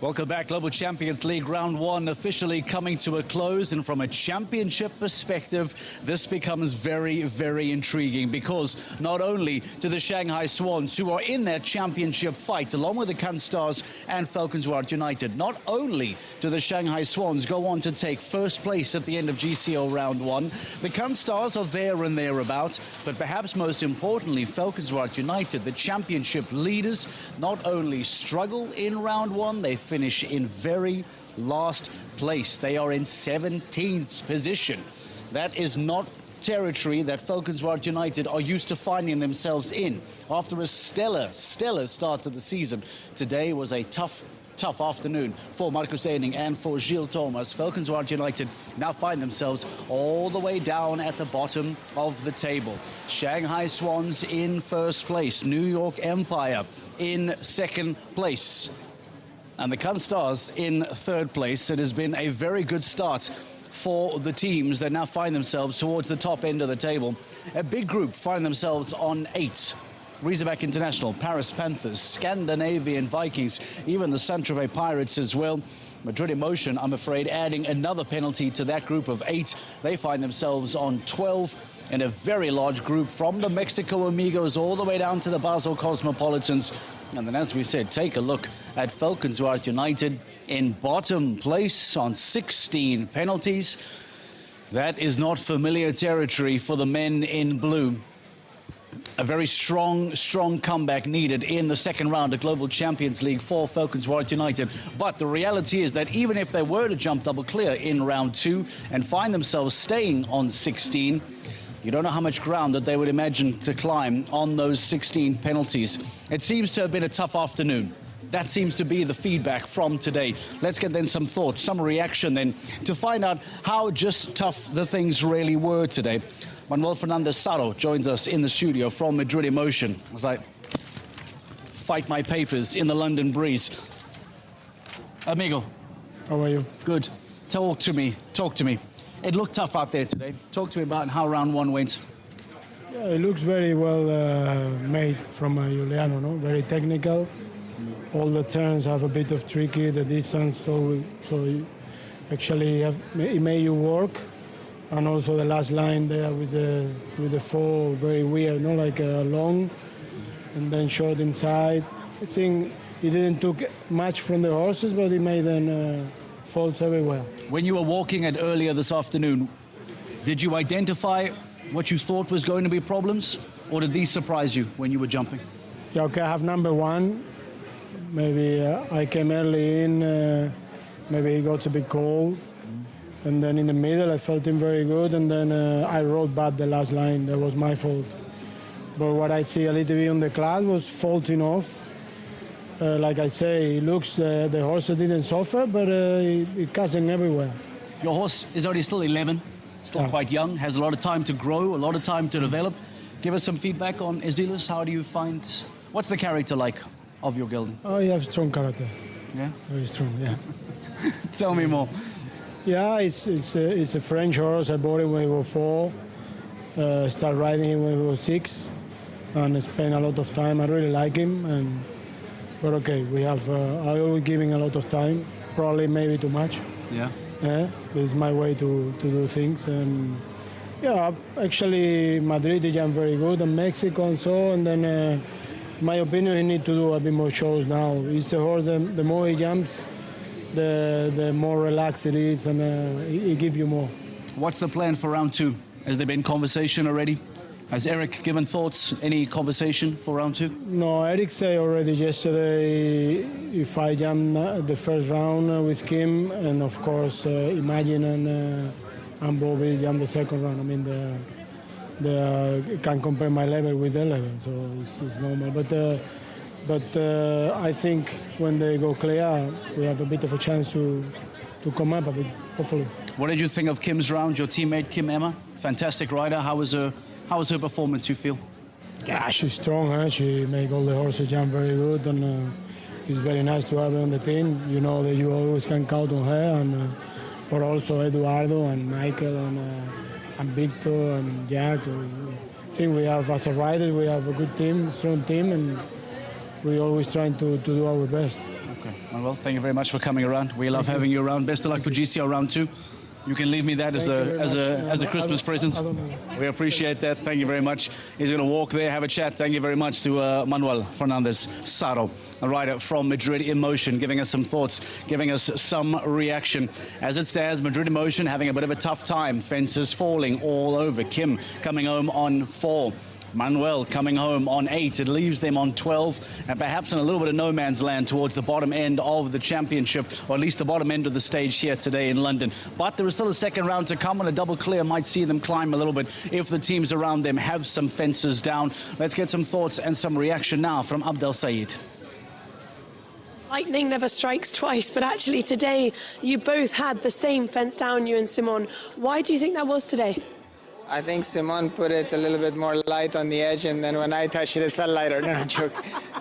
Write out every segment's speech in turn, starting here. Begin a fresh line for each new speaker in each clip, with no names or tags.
Welcome back. Global Champions League Round 1 officially coming to a close. And from a championship perspective, this becomes very, very intriguing because not only do the Shanghai Swans, who are in their championship fight, along with the Can Stars and Falcons United, not only do the Shanghai Swans go on to take first place at the end of GCL Round 1, the Can Stars are there and thereabouts, but perhaps most importantly, Falcons United, the championship leaders, not only struggle in Round 1, they finish in very last place. They are in 17th position. That is not territory that Falcons United are used to finding themselves in. After a stellar start to the season, today was a tough afternoon for Marcus Ehning and for Gilles Thomas. Falcons United now find themselves all the way down at the bottom of the table. Shanghai Swans in first place. New York Empire in second place. And the Can Stars in third place. It has been a very good start for the teams that now find themselves towards the top end of the table. A big group find themselves on 8. Razorback International, Paris Panthers, Scandinavian Vikings, even the Saint-Tropez Pirates as well. Madrid Emotion, I'm afraid, adding another penalty to that group of 8. They find themselves on 12. In a very large group from the Mexico Amigos all the way down to the Basel Cosmopolitans. And then, as we said, take a look at Falcons United in bottom place on 16 penalties. That is not familiar territory for the men in blue. A very strong comeback needed in the second round of Global Champions League for Falcons United. But the reality is that even if they were to jump double clear in round 2 and find themselves staying on 16, you don't know how much ground that they would imagine to climb on those 16 penalties. It seems to have been a tough afternoon. That seems to be the feedback from today. Let's get then some thoughts, some reaction then, to find out how just tough the things really were today. Manuel Fernandez Saro joins us in the studio from Madrid Emotion as I fight my papers in the London breeze. Amigo.
How are you?
Good. Talk to me. It looked tough out there today. Talk to me about how round 1 went.
Yeah, it looks very well made from Juliano, no? Very technical. All the turns have a bit of tricky, the distance, so actually it made you work. And also the last line there with the fall, very weird, no? Like long and then short inside. I think it didn't took much from the horses, but it made them faults everywhere.
When you were walking it earlier this afternoon, did you identify what you thought was going to be problems, or did these surprise you when you were jumping?
Yeah, okay, I have number 1. Maybe I came early in, maybe it got a bit cold. And then in the middle, I felt him very good, and then I rode bad the last line. That was my fault. But what I see a little bit on the class was faulting off. Like I say, it looks the horse didn't suffer, but it cuts him everywhere.
Your horse is only still 11, still quite young, has a lot of time to grow, a lot of time to develop. Give us some feedback on Isilis. How do you find, what's the character like of your gelding?
Oh, he has strong character.
Yeah?
Very strong, yeah.
Tell me more.
Yeah, it's a French horse. I bought him when he was 4. Started riding him when he was 6, and spent a lot of time. I really like him, but okay, we have. I always giving a lot of time. Probably maybe too much.
Yeah.
This is my way to do things. And yeah, actually Madrid he jumped very good, and Mexico and so. And then, in my opinion, he need to do a bit more shows now. He's the horse. The more he jumps, the more relaxed it is, and it gives you more.
What's the plan for round 2? Has there been conversation already? Has Eric given thoughts, any conversation for round 2?
No, Eric said already yesterday if I jump the first round with Kim, and of course Imagine and Bobby jump the second round. I mean, can't compare my level with their level, so it's normal. But I think when they go clear, we have a bit of a chance to come up a bit, hopefully.
What did you think of Kim's round, your teammate Kim Emma? Fantastic rider. How was her performance, you feel?
Yeah, she's strong. Huh? She make all the horses jump very good, and it's very nice to have her on the team. You know that you always can count on her, and but also Eduardo and Michael and Victor and Jack. I think we have, as a rider, we have a good team, strong team, and we always trying to do our best.
Okay. Well, thank you very much for coming around. We love having you around. Best of luck for GCL round 2. You can leave me that as a Christmas present. We appreciate that. Thank you very much. He's going to walk there, have a chat. Thank you very much to Manuel Fernandez Saro, a rider from Madrid in Motion, giving us some thoughts, giving us some reaction. As it stands, Madrid in Motion having a bit of a tough time. Fences falling all over. Kim coming home on 4. Manuel coming home on 8. It leaves them on 12 and perhaps in a little bit of no man's land towards the bottom end of the championship, or at least the bottom end of the stage here today in London. But there is still a second round to come, and a double clear might see them climb a little bit if the teams around them have some fences down. Let's get some thoughts and some reaction now from Abdel Said.
Lightning never strikes twice, but actually today you both had the same fence down, you and Simon. Why do you think that was today?
I think Simon put it a little bit more light on the edge, and then when I touched it, it felt lighter. No, joke.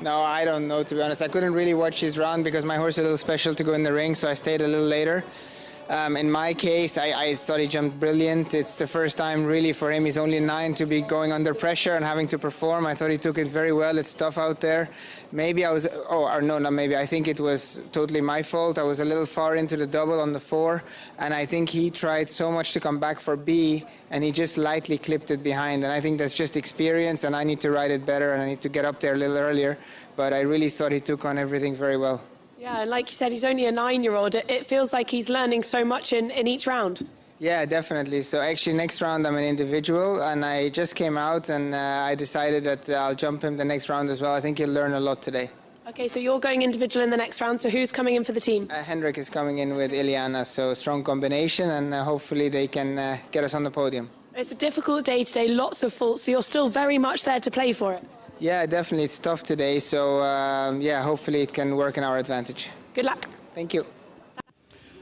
No, I don't know, to be honest. I couldn't really watch his round because my horse is a little special to go in the ring, so I stayed a little later. In my case, I thought he jumped brilliant. It's the first time really for him. He's only 9 to be going under pressure and having to perform. I thought he took it very well. It's tough out there. Maybe I was, not maybe. I think it was totally my fault. I was a little far into the double on the 4, and I think he tried so much to come back for B, and he just lightly clipped it behind. And I think that's just experience, and I need to ride it better, and I need to get up there a little earlier. But I really thought he took on everything very well.
Yeah, and like you said, he's only a 9-year-old. It feels like he's learning so much in each round.
Yeah, definitely. So actually next round I'm an individual, and I just came out and I decided that I'll jump him the next round as well. I think he'll learn a lot today.
Okay, so you're going individual in the next round, so who's coming in for the team?
Henrik is coming in with Iliana, so strong combination, and hopefully they can get us on the podium.
It's a difficult day today, lots of faults, so you're still very much there to play for it.
Yeah, definitely. It's tough today, so yeah, hopefully it can work in our advantage.
Good luck.
Thank you.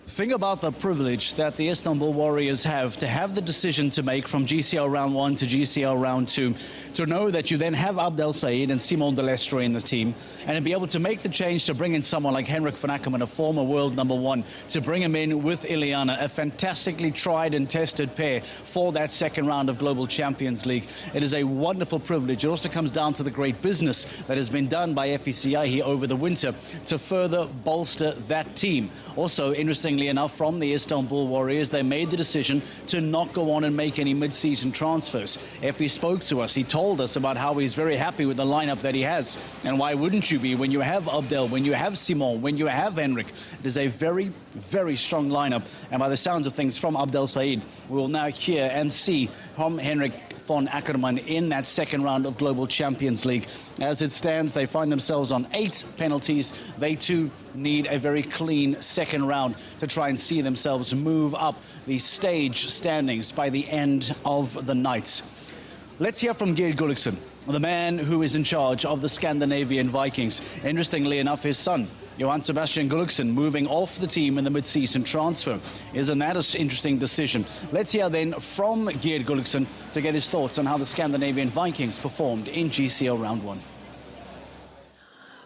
Think about the privilege that the Istanbul Warriors have to have the decision to make from GCL round 1 to GCL round 2, to know that you then have Abdel Said and Simon de Lestre in the team, and to be able to make the change to bring in someone like Henrik van Ackermann, a former world #1, to bring him in with Iliana, a fantastically tried and tested pair for that second round of Global Champions League. It is a wonderful privilege. It also comes down to the great business that has been done by FECI here over the winter to further bolster that team. Also, interestingly enough, from the Istanbul Warriors, they made the decision to not go on and make any mid-season transfers. Effie spoke to us. He told us about how he's very happy with the lineup that he has. And why wouldn't you be when you have Abdel, when you have Simon, when you have Henrik? It is a very, very strong lineup. And by the sounds of things from Abdel Said, we will now hear and see from Henrik van Ackermann in that second round of Global Champions League. As it stands, they find themselves on 8 penalties. They too need a very clean second round to try and see themselves move up the stage standings by the end of the night. Let's hear from Geert Gulliksen, the man who is in charge of the Scandinavian Vikings. Interestingly enough, his son, Johan Sebastian Gulliksen, moving off the team in the mid-season transfer. Isn't that an interesting decision? Let's hear then from Geert Gulliksen to get his thoughts on how the Scandinavian Vikings performed in GCL round 1.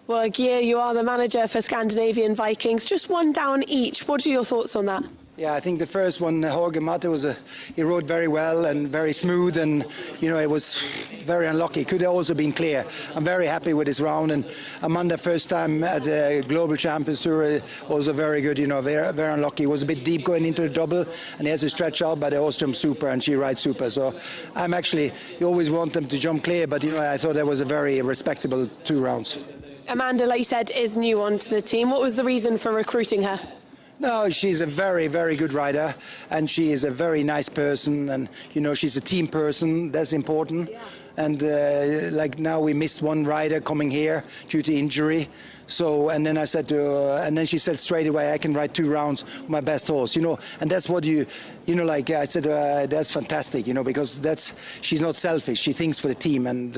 Well, Geert, you are the manager for Scandinavian Vikings. Just one down each. What are your thoughts on that?
Yeah, I think the first one, Jorge Mate, he rode very well and very smooth, and you know, it was very unlucky. Could have also been clear. I'm very happy with his round, and Amanda, first time at the Global Champions Tour, also very good. You know, very unlucky. It was a bit deep going into the double, and he has to stretch out, but they also jumped super, and she rides super. So I'm actually, you always want them to jump clear, but you know, I thought that was a very respectable 2 rounds.
Amanda, like you said, is new onto the team. What was the reason for recruiting her?
No, she's a very, very good rider, and she is a very nice person, and you know, she's a team person. That's important. Yeah. And like now we missed one rider coming here due to injury. So, and then I said to her, and then she said straight away, I can ride 2 rounds with my best horse, you know, and that's what you know, like I said, that's fantastic, you know, because she's not selfish. She thinks for the team, and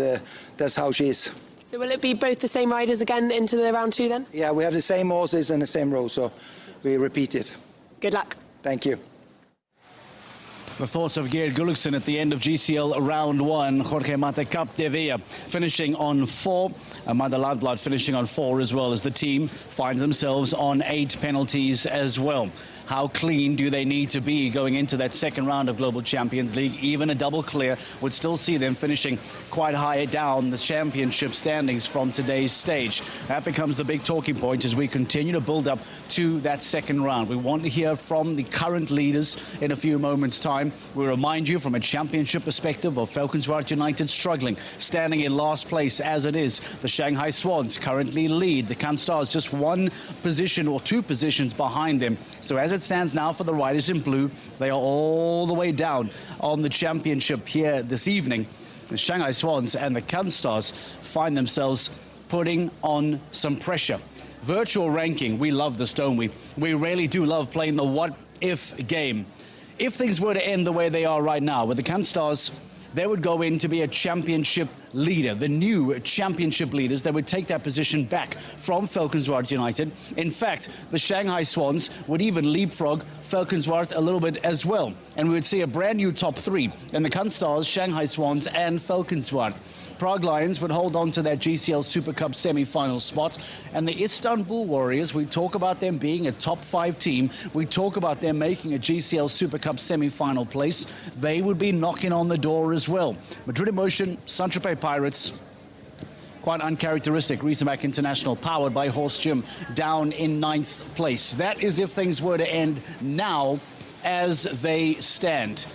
that's how she is.
So will it be both the same riders again into the round 2 then?
Yeah, we have the same horses and the same row, so we repeat it.
Good luck.
Thank you.
The thoughts of Geert Gulliksen at the end of GCL round 1. Jorge Mate Cap de Villa finishing on 4. Amanda Ladblad finishing on 4 as well, as the team finds themselves on 8 penalties as well. How clean do they need to be going into that second round of Global Champions League? Even a double clear would still see them finishing quite high down the championship standings from today's stage. That becomes the big talking point as we continue to build up to that second round. We want to hear from the current leaders in a few moments' time. We remind you from a championship perspective of Falkenswaard United struggling, standing in last place as it is. The Shanghai Swans currently lead. The Kan Stars just one position or two positions behind them. So as it stands now for the Riders in Blue, they are all the way down on the championship here this evening. The Shanghai Swans and the Kan Stars find themselves putting on some pressure. Virtual ranking, we love this, don't we? We really do love playing the what-if game. If things were to end the way they are right now, with the Kan Stars, they would go in to be a championship leader. The new championship leaders, they would take that position back from Falkenswaard United. In fact, the Shanghai Swans would even leapfrog Falkenswaard a little bit as well. And we would see a brand new top three in the Kan Stars, Shanghai Swans and Falkenswaard. Prague Lions would hold on to that GCL Super Cup semi-final spot. And the Istanbul Warriors, we talk about them being a top 5 team. We talk about them making a GCL Super Cup semi-final place. They would be knocking on the door as well. Madrid Emotion, Saint-Tropez Pirates. Quite uncharacteristic. Riesenbach International, powered by Horse Gym, down in 9th place. That is if things were to end now as they stand.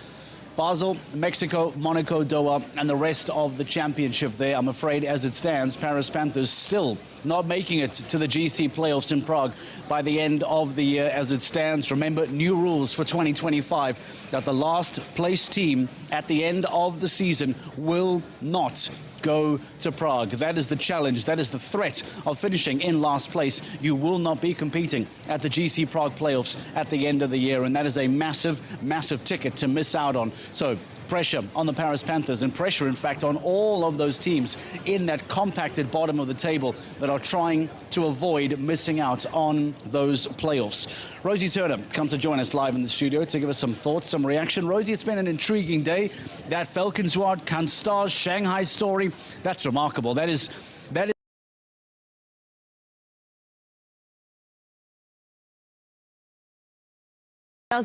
Basel, Mexico, Monaco, Doha, and the rest of the championship there. I'm afraid, as it stands, Paris Panthers still not making it to the GC playoffs in Prague by the end of the year as it stands. Remember, new rules for 2025, that the last place team at the end of the season will not go to Prague. That is the challenge. That is the threat of finishing in last place. You will not be competing at the GC Prague playoffs at the end of the year, and that is a massive, massive ticket to miss out on. So pressure on the Paris Panthers, and pressure, in fact, on all of those teams in that compacted bottom of the table that are trying to avoid missing out on those playoffs. Rosie Turner comes to join us live in the studio to give us some thoughts, some reaction. Rosie, it's been an intriguing day. That Falkenswaard, Kan Stars, Shanghai story, that's remarkable. That is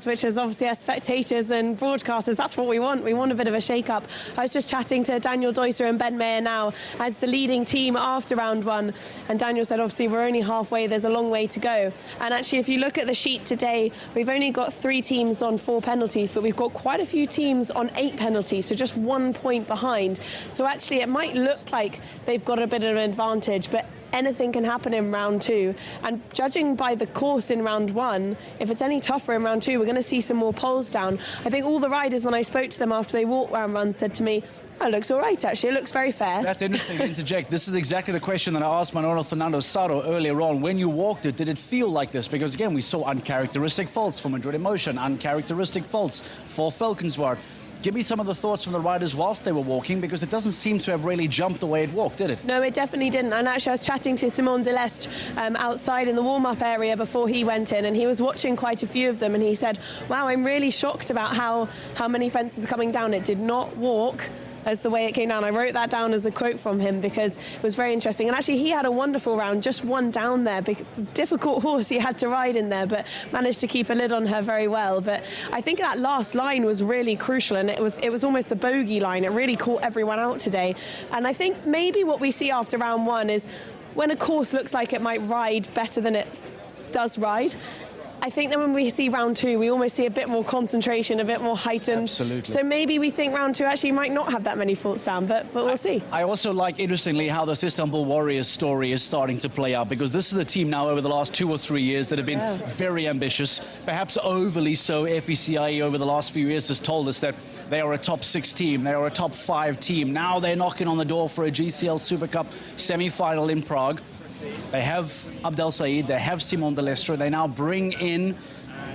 which is obviously as spectators and broadcasters, that's what we want. We want a bit of a shake-up. I was just chatting to Daniel Deuter and Ben Mayer now as the leading team after round one, and Daniel said obviously we're only halfway, there's a long way to go. And actually, if you look at the sheet today, we've only got 3 teams on 4 penalties, but we've got quite a few teams on 8 penalties, so just 1 point behind. So actually it might look like they've got a bit of an advantage, but anything can happen in round 2. And judging by the course in round 1, if it's any tougher in round 2, we're going to see some more poles down. I think all the riders, when I spoke to them after they walked round one, said to me, oh, it looks all right, actually. It looks very fair.
That's interesting to interject. This is exactly the question that I asked Manolo Fernando Saro earlier on. When you walked it, did it feel like this? Because, again, we saw uncharacteristic faults for Madrid Emotion, uncharacteristic faults for Falkenswaard. Give me some of the thoughts from the riders whilst they were walking, because it doesn't seem to have really jumped the way it walked, did it?
No, it definitely didn't. And actually, I was chatting to Simon Delestre outside in the warm-up area before he went in, and he was watching quite a few of them, and he said, wow, I'm really shocked about how many fences are coming down. It did not walk as the way it came down. I wrote that down as a quote from him because it was very interesting. And actually, he had a wonderful round, just one down there. Difficult horse he had to ride in there, but managed to keep a lid on her very well. But I think that last line was really crucial, and it was almost the bogey line. It really caught everyone out today. And I think maybe what we see after round 1 is when a course looks like it might ride better than it does ride, I think that when we see round 2, we almost see a bit more concentration, a bit more heightened.
Absolutely.
So maybe we think round 2 actually might not have that many faults down, but we'll see.
I also like, interestingly, how this Istanbul Warriors story is starting to play out, because this is a team now over the last 2 or 3 years that have been very ambitious, perhaps overly so. FECIE over the last few years has told us that they are a top 6 team, they are a top 5 team. Now they're knocking on the door for a GCL Super Cup semi-final in Prague. They have Abdel Said, they have Simon Delestre, they now bring in,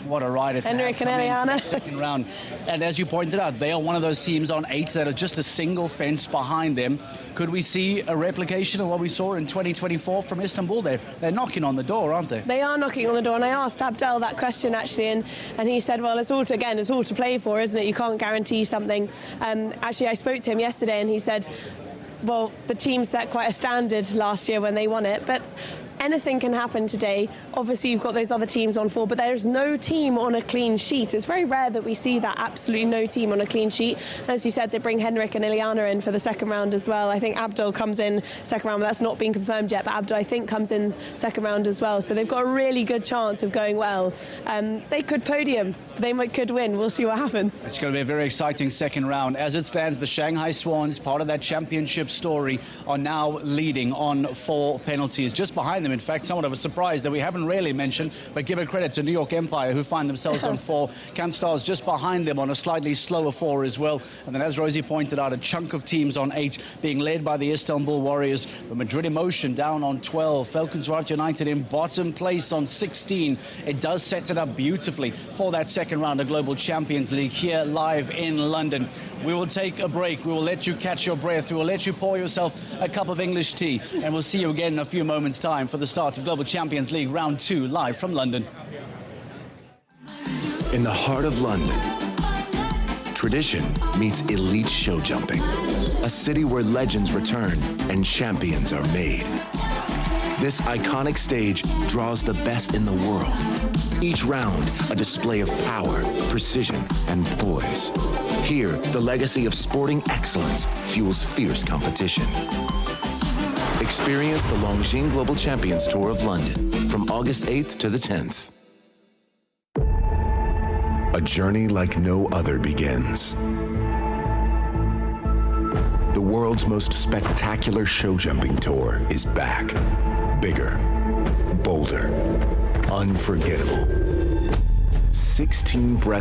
what a rider to
Henrik
have come in for the
Eliana.
second round. And as you pointed out, they are one of those teams on 8 that are just a single fence behind them. Could we see a replication of what we saw in 2024 from Istanbul? They're knocking on the door, aren't they?
They are knocking on the door, and I asked Abdel that question actually, and he said, well, it's all to play for, isn't it? You can't guarantee something. Actually, I spoke to him yesterday, and he said, well, the team set quite a standard last year when they won it, but anything can happen today. Obviously, you've got those other teams on 4, but there's no team on a clean sheet. It's very rare that we see that, absolutely no team on a clean sheet. And as you said, they bring Henrik and Ileana in for the second round as well. I think Abdul comes in second round, but that's not been confirmed yet, but Abdul, I think, comes in second round as well. So they've got a really good chance of going well. They could podium. They could win. We'll see what happens.
It's going to be a very exciting second round. As it stands, the Shanghai Swans, part of that championship story, are now leading on 4 penalties. Just behind them, in fact, somewhat of a surprise that we haven't really mentioned, but give it credit to New York Empire, who find themselves on 4. CanStar's just behind them on a slightly slower 4 as well. And then, as Rosie pointed out, a chunk of teams on 8, being led by the Istanbul Warriors. The Madrid Emotion down on 12. Falcons White United in bottom place on 16. It does set it up beautifully for that second round of Global Champions League here live in London. We will take a break. We will let you catch your breath. We will let you pour yourself a cup of English tea. And we'll see you again in a few moments' time for the start of Global Champions League Round 2, live from London.
In the heart of London, tradition meets elite show jumping. A city where legends return and champions are made. This iconic stage draws the best in the world. Each round, a display of power, precision, and poise. Here, the legacy of sporting excellence fuels fierce competition. Experience the Longines Global Champions Tour of London from August 8th to the 10th. A journey like no other begins. The world's most spectacular show jumping tour is back. Bigger, bolder, unforgettable. 16 breath